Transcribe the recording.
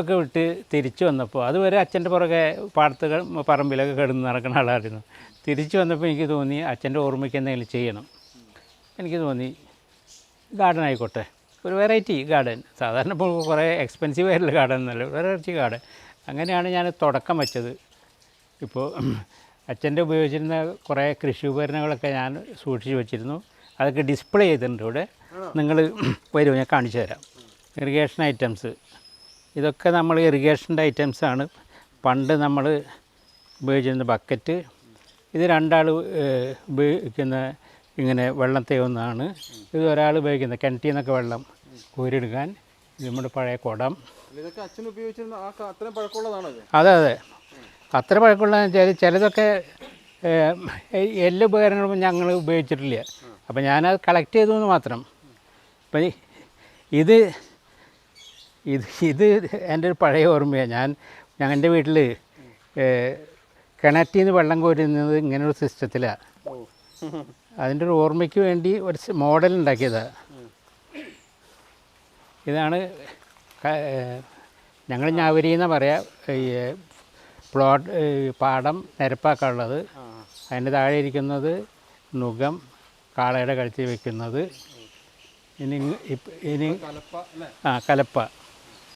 ഒക്കെ വിട്ട് തിരിച്ചു വന്നപ്പോൾ അതുവരെ അച്ഛൻ്റെ പുറകെ പാടത്തുകൾ പറമ്പിലൊക്കെ കിടന്ന് നടക്കുന്ന ആളായിരുന്നു. തിരിച്ചു വന്നപ്പോൾ എനിക്ക് തോന്നി അച്ഛൻ്റെ ഓർമ്മയ്ക്ക് എന്തെങ്കിലും ചെയ്യണം. എനിക്ക് തോന്നി ഗാർഡൻ ആയിക്കോട്ടെ, ഒരു വെറൈറ്റി ഗാർഡൻ. സാധാരണ ഇപ്പോൾ കുറേ എക്സ്പെൻസീവ് ആയിട്ടുള്ള ഗാർഡൻ എന്നല്ല, വെറൈറ്റി ഗാർഡൻ. അങ്ങനെയാണ് ഞാൻ തുടക്കം വെച്ചത്. ഇപ്പോൾ അച്ഛൻ്റെ ഉപയോഗിച്ചിരുന്ന കുറേ കൃഷി ഉപകരണങ്ങളൊക്കെ ഞാൻ സൂക്ഷിച്ച് വെച്ചിരുന്നു. അതൊക്കെ ഡിസ്പ്ലേ ചെയ്തിട്ടുണ്ട് ഇവിടെ. നിങ്ങൾ വരുമോ, ഞാൻ കാണിച്ചു തരാം. ഇറിഗേഷൻ ഐറ്റംസ്, ഇതൊക്കെ നമ്മൾ ഇറിഗേഷൻ്റെ ഐറ്റംസാണ്. പണ്ട് നമ്മൾ ഉപയോഗിച്ചിരുന്ന ബക്കറ്റ്, ഇത് രണ്ടാൾ ഉപയോഗിക്കുന്ന ഇങ്ങനെ വെള്ളം തേവുന്നതാണ്. ഇത് ഒരാൾ ഉപയോഗിക്കുന്ന കിണറ്റിൽ നിന്നൊക്കെ വെള്ളം കോരിയെടുക്കാൻ. ഇത് നമ്മുടെ പഴയ കുടം. അതെ അതെ, അത്ര പഴക്കമുള്ളതെന്ന് വെച്ചാൽ ചിലതൊക്കെ എല്ലാ ഉപകരണങ്ങളും ഞങ്ങൾ ഉപയോഗിച്ചിട്ടില്ല. അപ്പോൾ ഞാനത് കളക്ട് ചെയ്തു എന്ന് മാത്രം. അപ്പം ഇത് ഇത് ഇത് എൻ്റെ ഒരു പഴയ ഓർമ്മയാണ്. ഞങ്ങളുടെ വീട്ടിൽ കിണറ്റിൽ നിന്ന് വെള്ളം കോരുന്നത് ഇങ്ങനൊരു സിസ്റ്റത്തിലാണ്. അതിൻ്റെ ഒരു ഓർമ്മയ്ക്ക് വേണ്ടി ഒരു മോഡൽ ഉണ്ടാക്കിയതാണ്. ഇതാണ് ഞങ്ങൾ ഞാവരി എന്നാണ് പറയുക. ഈ പ്ലോട്ട് പാടം നിരപ്പാക്കാനുള്ളത്. അതിൻ്റെ താഴെ ഇരിക്കുന്നത് നുകം, കാളയുടെ കഴുത്തിൽ വയ്ക്കുന്നത്. ഇനി കലപ്പ.